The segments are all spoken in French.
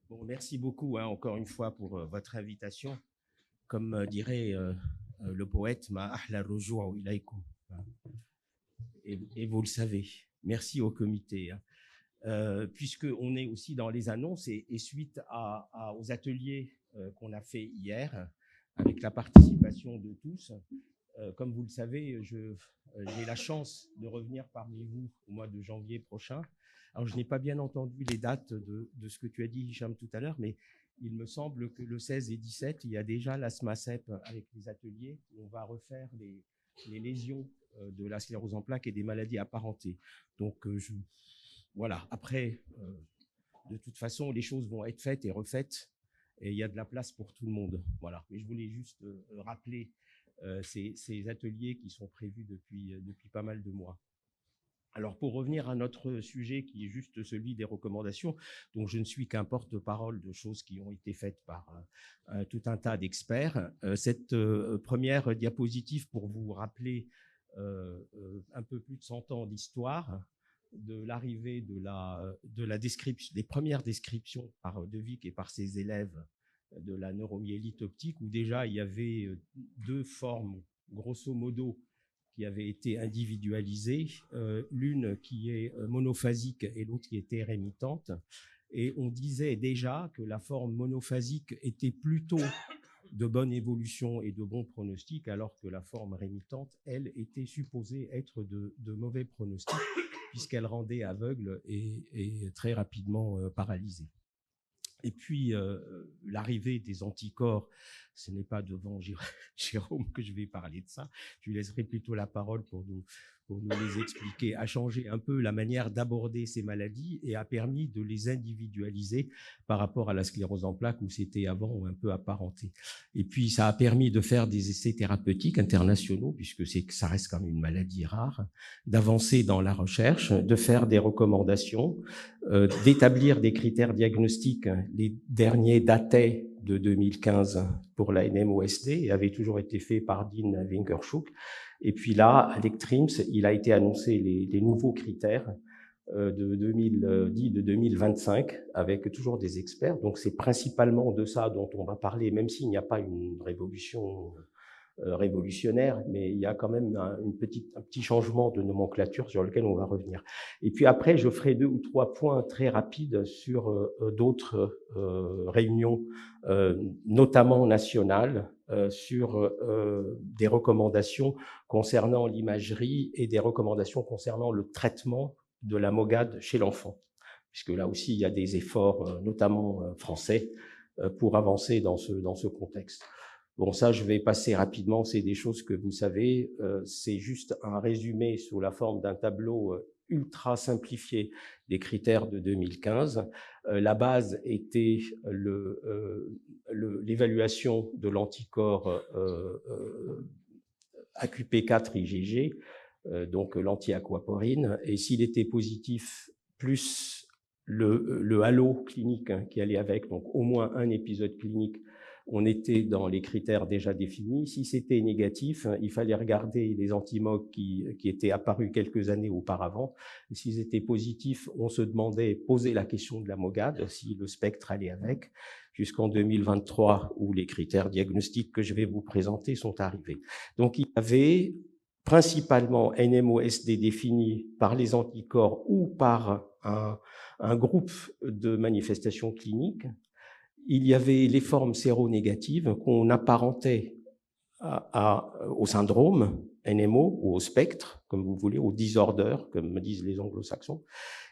Bon, merci beaucoup, hein, encore une fois pour votre invitation. Comme dirait le poète, Ma ahla rujou'u ilaykum. Et vous le savez. Merci au comité. Hein. Puisqu'on est aussi dans les annonces et suite aux ateliers qu'on a fait hier, avec la participation de tous, comme vous le savez, j'ai la chance de revenir parmi vous au mois de janvier prochain. Alors, je n'ai pas bien entendu les dates de ce que tu as dit, Hicham, tout à l'heure, mais il me semble que le 16 et 17, il y a déjà la SMACEP avec les ateliers où on va refaire les lésions de la sclérose en plaques et des maladies apparentées. Donc, voilà. Après, de toute façon, les choses vont être faites et refaites et il y a de la place pour tout le monde. Voilà. Mais je voulais juste rappeler ces ateliers qui sont prévus depuis pas mal de mois. Alors, pour revenir à notre sujet qui est juste celui des recommandations, donc je ne suis qu'un porte-parole de choses qui ont été faites par tout un tas d'experts. Cette première diapositive pour vous rappeler un peu plus de 100 ans d'histoire de l'arrivée de la description, des premières descriptions par De Vic et par ses élèves de la neuromyélite optique, où déjà il y avait deux formes, grosso modo, qui avaient été individualisées, l'une qui est monophasique et l'autre qui était rémitante. Et on disait déjà que la forme monophasique était plutôt de bonne évolution et de bons pronostics, alors que la forme rémitante, elle, était supposée être de mauvais pronostics, puisqu'elle rendait aveugle et très rapidement paralysé. Et puis, l'arrivée des anticorps, ce n'est pas devant Jérôme que je vais parler de ça. Je lui laisserai plutôt la parole pour nous les expliquer, a changé un peu la manière d'aborder ces maladies et a permis de les individualiser par rapport à la sclérose en plaques où c'était avant un peu apparenté. Et puis, ça a permis de faire des essais thérapeutiques internationaux, puisque ça reste quand même une maladie rare, d'avancer dans la recherche, de faire des recommandations, d'établir des critères diagnostiques. Les derniers dataient de 2015 pour la NMOSD et avaient toujours été faits par Dean Winkershoek. Et puis là, avec TRIMS, il a été annoncé les nouveaux critères de 2025 avec toujours des experts. Donc c'est principalement de ça dont on va parler, même s'il n'y a pas une révolution révolutionnaire, mais il y a quand même un petit changement de nomenclature sur lequel on va revenir. Et puis après, je ferai 2 ou 3 points très rapides sur d'autres réunions, notamment nationales, sur des recommandations concernant l'imagerie et des recommandations concernant le traitement de la MOGAD chez l'enfant, puisque là aussi, il y a des efforts, notamment français, pour avancer dans ce contexte. Bon, ça, je vais passer rapidement, c'est des choses que vous savez, c'est juste un résumé sous la forme d'un tableau ultra simplifié des critères de 2015. La base était l'évaluation de l'anticorps AQP4 IgG, donc l'anti-aquaporine, et s'il était positif, plus le halo clinique qui allait avec, donc au moins un épisode clinique, on était dans les critères déjà définis. Si c'était négatif, il fallait regarder les antimogs qui étaient apparus quelques années auparavant. S'ils étaient positifs, on se demandait, poser la question de la MOGAD, si le spectre allait avec, jusqu'en 2023, où les critères diagnostiques que je vais vous présenter sont arrivés. Donc, il y avait principalement NMOSD défini par les anticorps ou par un groupe de manifestations cliniques. Il y avait les formes séronégatives qu'on apparentait au syndrome NMO ou au spectre, comme vous voulez, au disorder, comme me disent les anglo-saxons.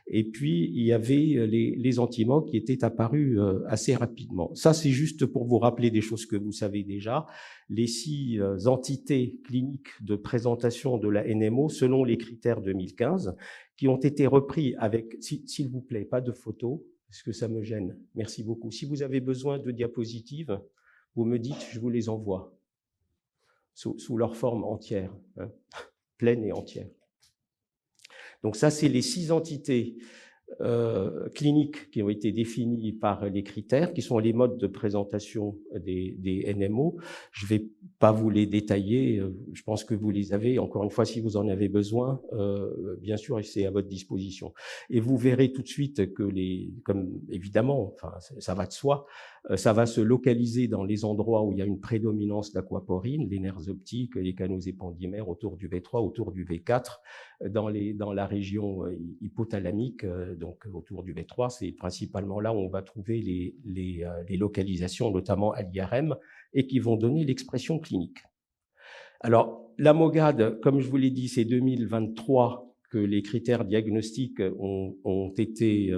Et puis, il y avait les antimogs qui étaient apparus assez rapidement. Ça, c'est juste pour vous rappeler des choses que vous savez déjà. Les 6 entités cliniques de présentation de la NMO selon les critères 2015 qui ont été repris avec, s'il vous plaît, pas de photos, parce que ça me gêne. Merci beaucoup. Si vous avez besoin de diapositives, vous me dites, je vous les envoie sous leur forme entière, hein, pleine et entière. Donc ça, c'est les 6 entités cliniques qui ont été définies par les critères, qui sont les modes de présentation des NMO. Je ne vais pas vous les détailler, je pense que vous les avez. Encore une fois, si vous en avez besoin, bien sûr, c'est à votre disposition. Et vous verrez tout de suite que comme évidemment, enfin, ça va de soi, ça va se localiser dans les endroits où il y a une prédominance d'aquaporine, les nerfs optiques, les canaux épendymères autour du V3, autour du V4, dans la région hypothalamique, donc autour du V3, c'est principalement là où on va trouver les localisations, notamment à l'IRM, et qui vont donner l'expression clinique. Alors, la MOGAD, comme je vous l'ai dit, c'est 2023 que les critères diagnostiques ont été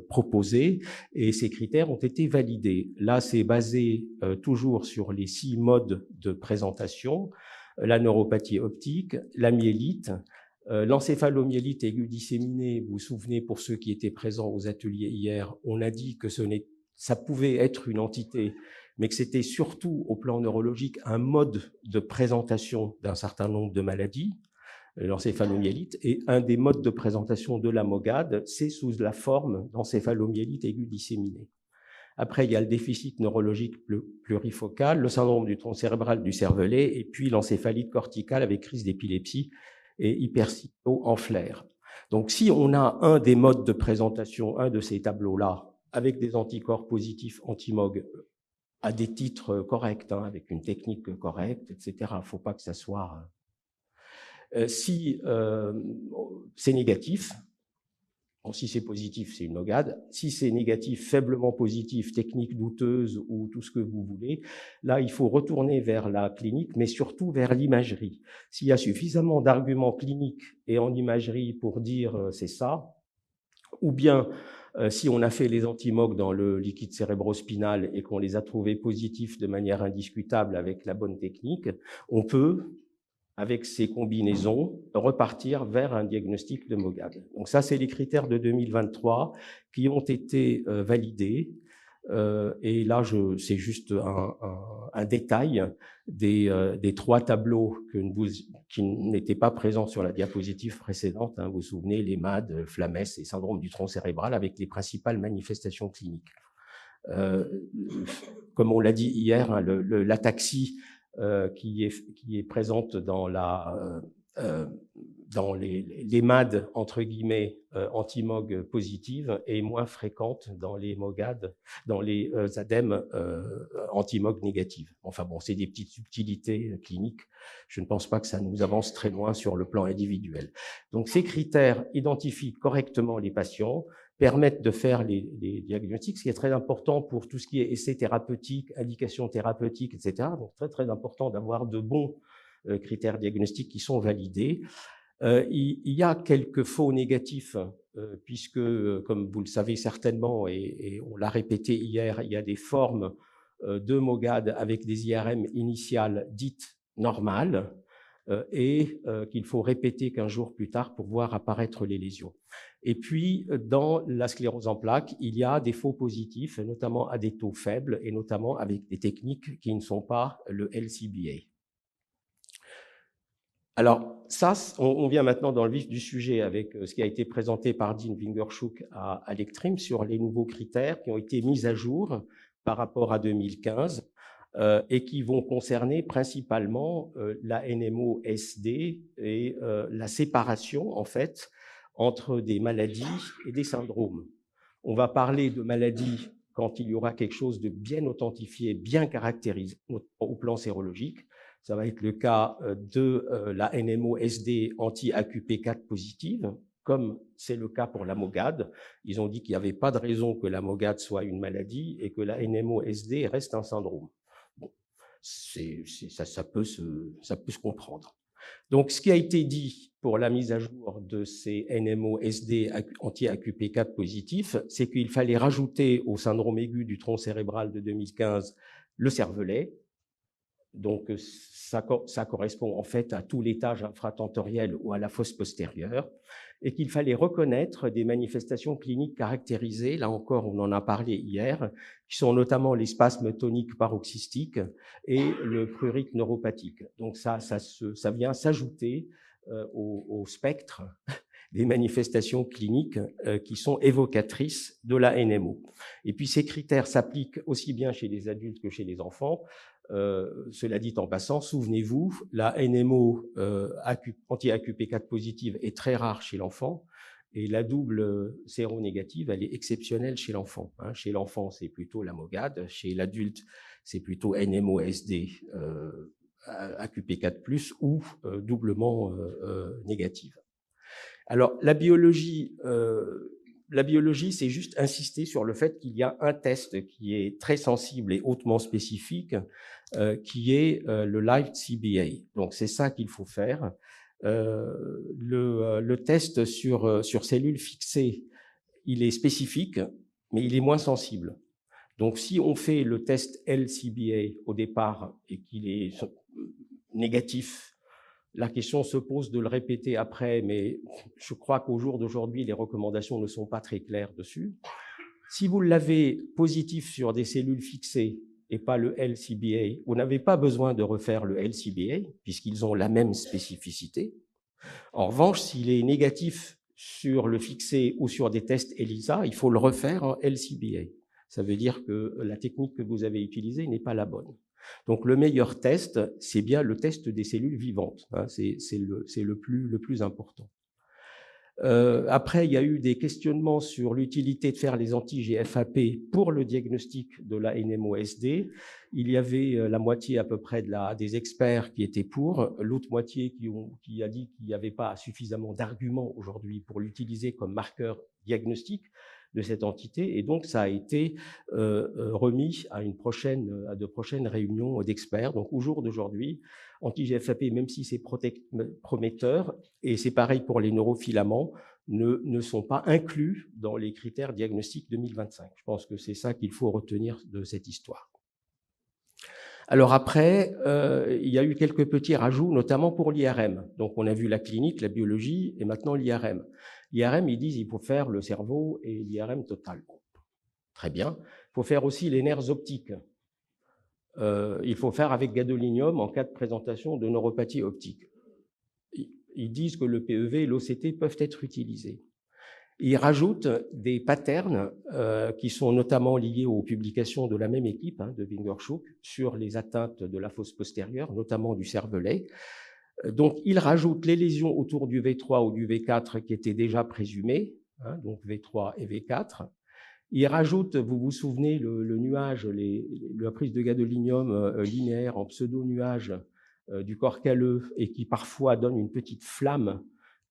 proposés et ces critères ont été validés. Là, c'est basé toujours sur les 6 modes de présentation, la neuropathie optique, la myélite, l'encéphalomyélite aiguë disséminée. Vous vous souvenez, pour ceux qui étaient présents aux ateliers hier, on a dit que ça pouvait être une entité, mais que c'était surtout au plan neurologique un mode de présentation d'un certain nombre de maladies, l'encéphalomyélite, et un des modes de présentation de la MOGAD, c'est sous la forme d'encéphalomyélite aiguë disséminée. Après, il y a le déficit neurologique plurifocal, le syndrome du tronc cérébral du cervelet, et puis l'encéphalite corticale avec crise d'épilepsie et hypercyto en flair. Donc, si on a un des modes de présentation, un de ces tableaux-là, avec des anticorps positifs anti-MOG à des titres corrects, avec une technique correcte, etc., il ne faut pas que ça soit... si c'est négatif, bon, si c'est positif, c'est une MOGAD. Si c'est négatif, faiblement positif, technique douteuse ou tout ce que vous voulez, là, il faut retourner vers la clinique, mais surtout vers l'imagerie. S'il y a suffisamment d'arguments cliniques et en imagerie pour dire c'est ça, ou bien si on a fait les anti-MOG dans le liquide cérébrospinal et qu'on les a trouvés positifs de manière indiscutable avec la bonne technique, on peut, avec ces combinaisons, repartir vers un diagnostic de MOGAD. Donc ça, c'est les critères de 2023 qui ont été validés. Et là, c'est juste un détail des 3 tableaux qui n'étaient pas présents sur la diapositive précédente. Vous vous souvenez, les MAD, FLAMES et syndrome du tronc cérébral avec les principales manifestations cliniques. Comme on l'a dit hier, l'ataxie qui est présente dans les MAD, entre guillemets, anti-MOG positives, et moins fréquente dans les MOGAD, dans les ADEM anti-MOG négatives. Enfin bon, c'est des petites subtilités cliniques. Je ne pense pas que ça nous avance très loin sur le plan individuel. Donc ces critères identifient correctement les patients, permettent de faire les diagnostics, ce qui est très important pour tout ce qui est essai thérapeutique, indication thérapeutique, etc. Donc très très important d'avoir de bons critères diagnostiques qui sont validés. Il y a quelques faux négatifs, puisque, comme vous le savez certainement, et on l'a répété hier, il y a des formes de MOGAD avec des IRM initiales dites normales, et qu'il faut répéter 15 jours plus tard pour voir apparaître les lésions. Et puis, dans la sclérose en plaques, il y a des faux positifs, notamment à des taux faibles, et notamment avec des techniques qui ne sont pas le LCBA. Alors, ça, on vient maintenant dans le vif du sujet avec ce qui a été présenté par Dean Wingerschuk à l'ECTRIM sur les nouveaux critères qui ont été mis à jour par rapport à 2015 et qui vont concerner principalement la NMO-SD et la séparation, en fait, entre des maladies et des syndromes. On va parler de maladies quand il y aura quelque chose de bien authentifié, bien caractérisé au plan sérologique. Ça va être le cas de la NMO-SD anti-AQP4 positive, comme c'est le cas pour la MOGAD. Ils ont dit qu'il n'y avait pas de raison que la MOGAD soit une maladie et que la NMO-SD reste un syndrome. Bon, ça peut se comprendre. Donc, ce qui a été dit pour la mise à jour de ces NMO-SD anti-AQP4 positifs, c'est qu'il fallait rajouter au syndrome aigu du tronc cérébral de 2015 le cervelet. Donc, ça correspond en fait à tout l'étage infratentoriel ou à la fosse postérieure, et qu'il fallait reconnaître des manifestations cliniques caractérisées, là encore on en a parlé hier, qui sont notamment les spasmes toniques paroxystiques et le prurite neuropathique. Donc ça vient s'ajouter au spectre des manifestations cliniques qui sont évocatrices de la NMO. Et puis ces critères s'appliquent aussi bien chez les adultes que chez les enfants. Cela dit en passant, souvenez-vous, la NMO anti-AQP4 positive est très rare chez l'enfant, et la double séronégative, elle est exceptionnelle chez l'enfant. Chez l'enfant, c'est plutôt la MOGAD, chez l'adulte, c'est plutôt NMO-SD AQP4+, ou doublement négative. Alors, la biologie, c'est juste insister sur le fait qu'il y a un test qui est très sensible et hautement spécifique, qui est le Live CBA. Donc, c'est ça qu'il faut faire. Le test sur cellules fixées, il est spécifique, mais il est moins sensible. Donc, si on fait le test LCBA au départ et qu'il est négatif, la question se pose de le répéter après, mais je crois qu'au jour d'aujourd'hui, les recommandations ne sont pas très claires dessus. Si vous l'avez positif sur des cellules fixées et pas le LCBA, vous n'avez pas besoin de refaire le LCBA, puisqu'ils ont la même spécificité. En revanche, s'il est négatif sur le fixé ou sur des tests ELISA, il faut le refaire en LCBA. Ça veut dire que la technique que vous avez utilisée n'est pas la bonne. Donc, le meilleur test, c'est bien le test des cellules vivantes. C'est le plus important. Après, il y a eu des questionnements sur l'utilité de faire les anti-GFAP pour le diagnostic de la NMOSD. Il y avait la moitié à peu près des experts qui étaient pour, l'autre moitié qui a dit qu'il n'y avait pas suffisamment d'arguments aujourd'hui pour l'utiliser comme marqueur diagnostique de cette entité, et donc ça a été remis à de prochaines réunions d'experts. Donc au jour d'aujourd'hui, anti-GFAP, même si c'est prometteur, et c'est pareil pour les neurofilaments, ne sont pas inclus dans les critères diagnostiques 2025. Je pense que c'est ça qu'il faut retenir de cette histoire. Alors après, il y a eu quelques petits rajouts, notamment pour l'IRM. Donc on a vu la clinique, la biologie, et maintenant l'IRM. L'IRM, ils disent qu'il faut faire le cerveau et l'IRM total. Très bien. Il faut faire aussi les nerfs optiques. Il faut faire avec gadolinium en cas de présentation de neuropathie optique. Ils disent que le PEV et l'OCT peuvent être utilisés. Ils rajoutent des patterns qui sont notamment liés aux publications de la même équipe, de Wingershoek, sur les atteintes de la fosse postérieure, notamment du cervelet. Donc, ils rajoutent les lésions autour du V3 ou du V4 qui étaient déjà présumées, donc V3 et V4. Ils rajoutent, vous vous souvenez, le nuage, la prise de gadolinium linéaire en pseudo-nuage du corps calleux et qui parfois donne une petite flamme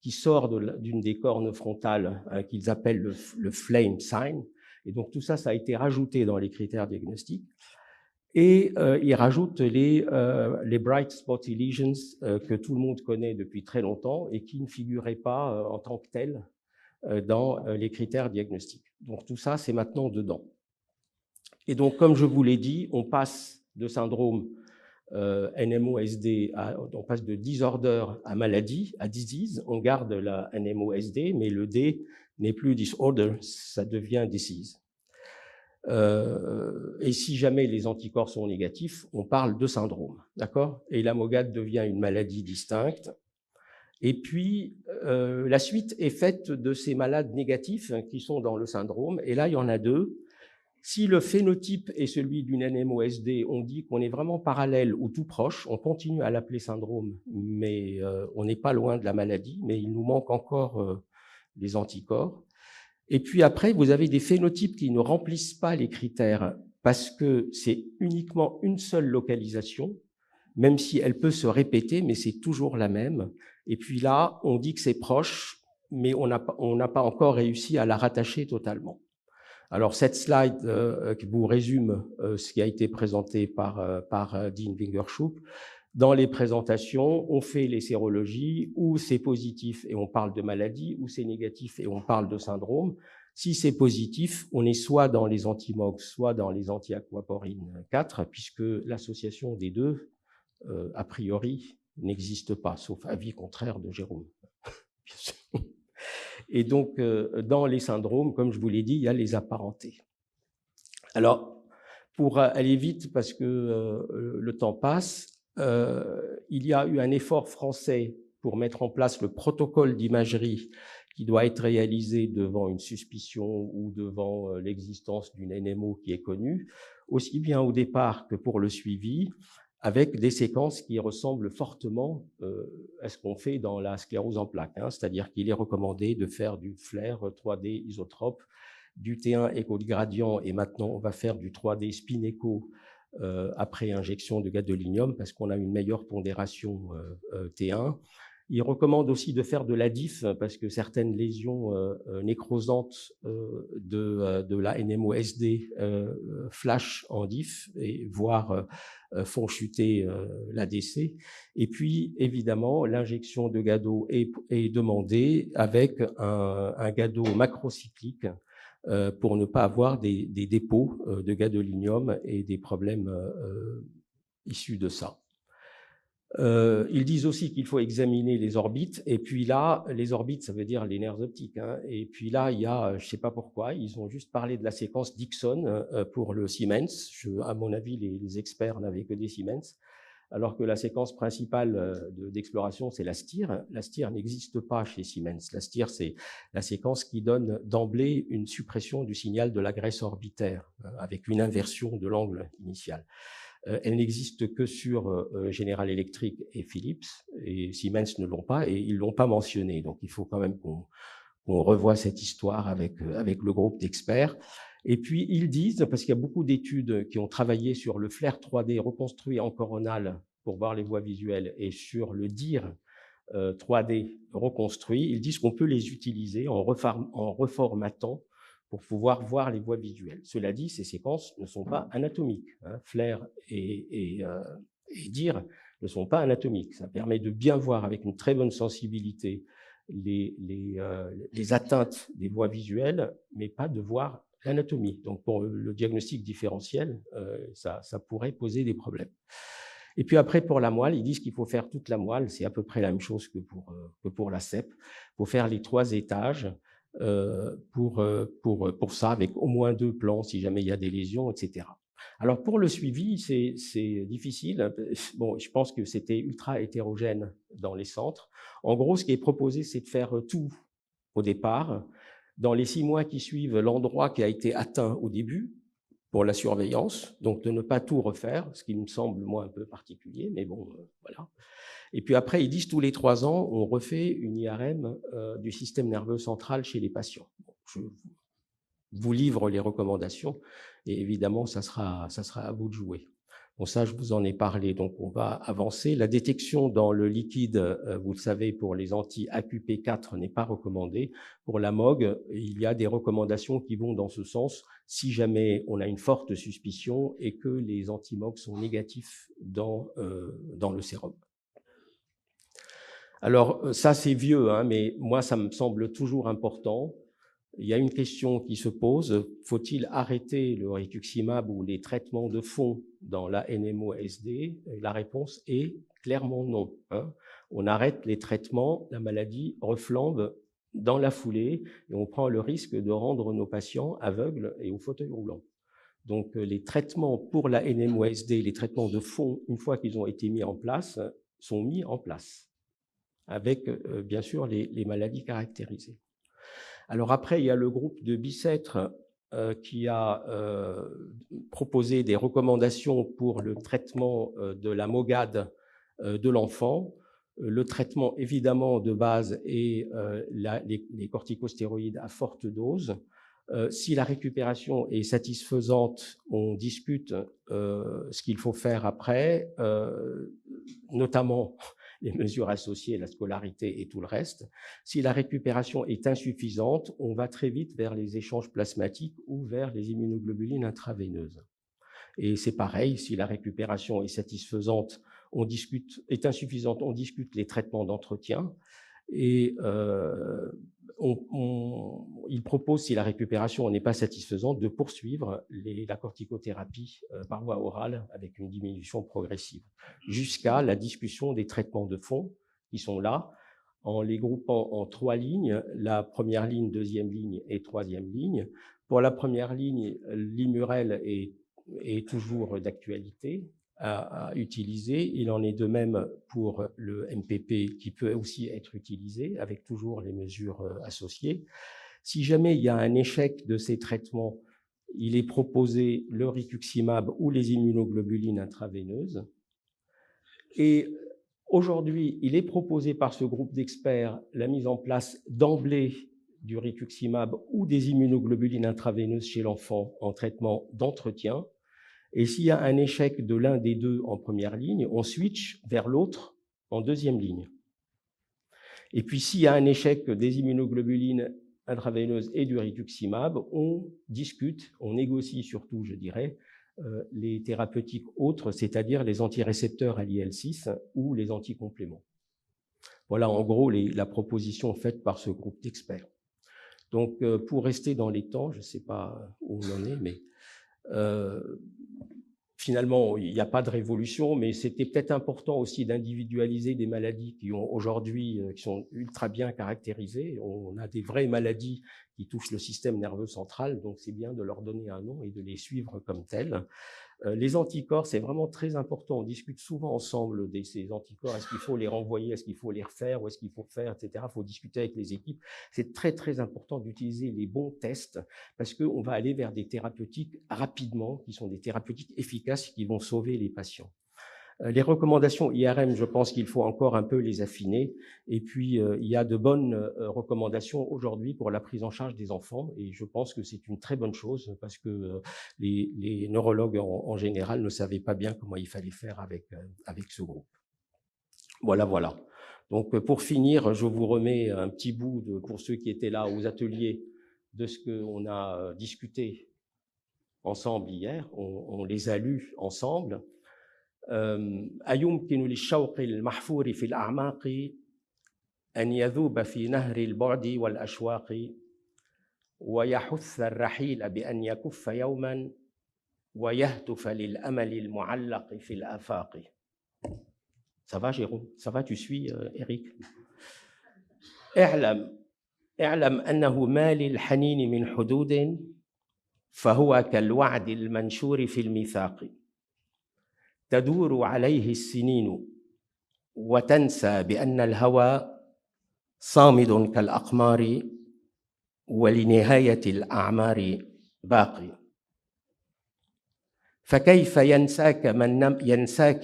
qui sort d'une des cornes frontales qu'ils appellent le flame sign. Et donc tout ça, ça a été rajouté dans les critères diagnostiques. Et ils rajoutent les bright spotty lesions que tout le monde connaît depuis très longtemps et qui ne figuraient pas en tant que tels dans les critères diagnostiques. Donc tout ça, c'est maintenant dedans. Et donc, comme je vous l'ai dit, on passe de syndrome NMOSD, on passe de disorder à maladie, à disease. On garde la NMOSD, mais le D n'est plus disorder, ça devient disease. Et si jamais les anticorps sont négatifs, on parle de syndrome, d'accord? Et la MOGAD devient une maladie distincte. Et puis, la suite est faite de ces malades négatifs qui sont dans le syndrome. Et là, il y en a deux. Si le phénotype est celui d'une NMOSD, on dit qu'on est vraiment parallèle ou tout proche. On continue à l'appeler syndrome, mais on n'est pas loin de la maladie. Mais il nous manque encore les anticorps. Et puis après, vous avez des phénotypes qui ne remplissent pas les critères parce que c'est uniquement une seule localisation, même si elle peut se répéter, mais c'est toujours la même. Et puis là, on dit que c'est proche, mais on n'a pas encore réussi à la rattacher totalement. Alors, cette slide qui vous résume ce qui a été présenté par Dean Wingershoek. Dans les présentations, on fait les sérologies où c'est positif et on parle de maladie, où c'est négatif et on parle de syndrome. Si c'est positif, on est soit dans les anti-MOX, soit dans les anti-aquaporine 4, puisque l'association des deux, a priori, n'existe pas, sauf avis contraire de Jérôme. Et donc, dans les syndromes, comme je vous l'ai dit, il y a les apparentés. Alors, pour aller vite, parce que le temps passe, il y a eu un effort français pour mettre en place le protocole d'imagerie qui doit être réalisé devant une suspicion ou devant l'existence d'une NMO qui est connue, aussi bien au départ que pour le suivi, avec des séquences qui ressemblent fortement à ce qu'on fait dans la sclérose en plaques. C'est-à-dire qu'il est recommandé de faire du FLAIR 3D isotrope, du T1 écho de gradient, et maintenant on va faire du 3D spin écho après injection de gadolinium parce qu'on a une meilleure pondération T1. Il recommande aussi de faire de la DIF parce que certaines lésions nécrosantes de la NMOSD flash en DIF, et voire font chuter l'ADC. Et puis, évidemment, l'injection de GADO est demandée avec un GADO macrocyclique pour ne pas avoir des dépôts de gadolinium et des problèmes issus de ça. Ils disent aussi qu'il faut examiner les orbites, et puis là, les orbites, ça veut dire les nerfs optiques, et puis là, il y a, je ne sais pas pourquoi, ils ont juste parlé de la séquence Dixon pour le Siemens. À mon avis, les experts n'avaient que des Siemens, alors que la séquence principale d'exploration, c'est la STIR. La STIR n'existe pas chez Siemens. La STIR, c'est la séquence qui donne d'emblée une suppression du signal de la graisse orbitaire, avec une inversion de l'angle initial. Elle n'existe que sur General Electric et Philips, et Siemens ne l'ont pas, et ils ne l'ont pas mentionné. Donc, il faut quand même qu'on revoie cette histoire avec le groupe d'experts. Et puis, ils disent, parce qu'il y a beaucoup d'études qui ont travaillé sur le FLAIR 3D reconstruit en coronal pour voir les voies visuelles et sur le DIR 3D reconstruit, ils disent qu'on peut les utiliser en reformatant pour pouvoir voir les voies visuelles. Cela dit, ces séquences ne sont pas anatomiques. FLAIR et DIR ne sont pas anatomiques. Ça permet de bien voir avec une très bonne sensibilité les atteintes des voies visuelles, mais pas de voir l'anatomie. Donc, pour le diagnostic différentiel, ça pourrait poser des problèmes. Et puis après, pour la moelle, ils disent qu'il faut faire toute la moelle. C'est à peu près la même chose que pour la CEP. Il faut faire les 3 étages pour ça, avec au moins 2 plans si jamais il y a des lésions, etc. Alors, pour le suivi, c'est difficile. Bon, je pense que c'était ultra hétérogène dans les centres. En gros, ce qui est proposé, c'est de faire tout au départ. Dans les 6 mois qui suivent, l'endroit qui a été atteint au début, pour la surveillance, donc de ne pas tout refaire, ce qui me semble, moi, un peu particulier, mais bon, voilà. Et puis après, ils disent tous les 3 ans, on refait une IRM du système nerveux central chez les patients. Bon, je vous livre les recommandations, et évidemment, ça sera à vous de jouer. Bon, ça, je vous en ai parlé, donc on va avancer. La détection dans le liquide, vous le savez, pour les anti-AQP4 n'est pas recommandée. Pour la MOG, il y a des recommandations qui vont dans ce sens si jamais on a une forte suspicion et que les anti-MOG sont négatifs dans le sérum. Alors, ça, c'est vieux, mais moi, ça me semble toujours important. Il y a une question qui se pose, faut-il arrêter le rituximab ou les traitements de fond dans la NMOSD? La réponse est clairement non. On arrête les traitements, la maladie reflambe dans la foulée et on prend le risque de rendre nos patients aveugles et au fauteuil roulant. Donc les traitements pour la NMOSD, les traitements de fond, une fois qu'ils ont été mis en place, sont mis en place, avec bien sûr les maladies caractérisées. Alors après, il y a le groupe de Bicêtre qui a proposé des recommandations pour le traitement de la MOGAD de l'enfant. Le traitement, évidemment, de base est les corticostéroïdes à forte dose. Si la récupération est satisfaisante, on discute ce qu'il faut faire après, notamment les mesures associées, la scolarité et tout le reste. Si la récupération est insuffisante, on va très vite vers les échanges plasmatiques ou vers les immunoglobulines intraveineuses. Et c'est pareil, si la récupération est satisfaisante, est insuffisante, on discute les traitements d'entretien. Et il propose, si la récupération n'est pas satisfaisante, de poursuivre la corticothérapie par voie orale avec une diminution progressive, jusqu'à la discussion des traitements de fond qui sont là, en les groupant en 3 lignes, la première ligne, deuxième ligne et troisième ligne. Pour la première ligne, l'Immurel est toujours d'actualité, à utiliser. Il en est de même pour le MPP qui peut aussi être utilisé avec toujours les mesures associées. Si jamais il y a un échec de ces traitements, il est proposé le rituximab ou les immunoglobulines intraveineuses. Et aujourd'hui, il est proposé par ce groupe d'experts la mise en place d'emblée du rituximab ou des immunoglobulines intraveineuses chez l'enfant en traitement d'entretien. Et s'il y a un échec de l'un des deux en première ligne, on switch vers l'autre en deuxième ligne. Et puis s'il y a un échec des immunoglobulines intraveineuses et du rituximab, on discute, on négocie surtout, je dirais, les thérapeutiques autres, c'est-à-dire les antirécepteurs à l'IL6 ou les anticompléments. Voilà en gros la proposition faite par ce groupe d'experts. Donc pour rester dans les temps, je ne sais pas où on en est, mais finalement, il n'y a pas de révolution, mais c'était peut-être important aussi d'individualiser des maladies qui ont aujourd'hui, qui sont ultra bien caractérisées. On a des vraies maladies qui touchent le système nerveux central, donc c'est bien de leur donner un nom et de les suivre comme tels. Les anticorps, c'est vraiment très important. On discute souvent ensemble de ces anticorps. Est-ce qu'il faut les renvoyer? Est-ce qu'il faut les refaire? Ou est-ce qu'il faut faire, etc. Il faut discuter avec les équipes. C'est très, très important d'utiliser les bons tests parce qu'on va aller vers des thérapeutiques rapidement, qui sont des thérapeutiques efficaces qui vont sauver les patients. Les recommandations IRM, je pense qu'il faut encore un peu les affiner. Et puis, il y a de bonnes recommandations aujourd'hui pour la prise en charge des enfants. Et je pense que c'est une très bonne chose parce que les neurologues en général ne savaient pas bien comment il fallait faire avec ce groupe. Voilà, voilà. Donc, pour finir, je vous remets un petit bout, pour ceux qui étaient là aux ateliers, de ce qu'on a discuté ensemble hier. On les a lus ensemble. أيمكن للشوق المحفور في الأعماق أن يذوب في نهر البعد والأشواق ويحث الرحيل بأن يكف يوما ويهتف للأمل المعلق في الآفاق. Ça va, Jérôme? Ça va, tu suis, Eric? اعلم أنه ما للحنين من حدود فهو كالوعد المنشور في الميثاق. تدور عليه السنين وتنسى بأن الهوى صامد كالأقمار ولنهاية الأعمار باقي. فكيف ينساك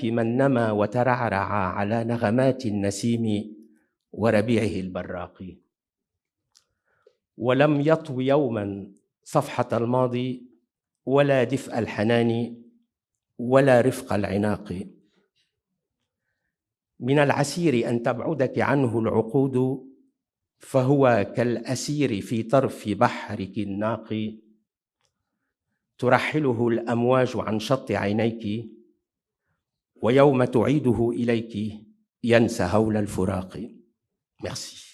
من نما وترعرع على نغمات النسيم وربيعه البراق. ولم يطو يوما صفحة الماضي ولا دفء الحنان ولا رفق العناق. من العسير أن تبعدك عنه العقود فهو كالأسير في طرف بحرك الناقي. ترحله الأمواج عن شط عينيك ويوم تعيده إليك ينسى هول الفراق. Merci.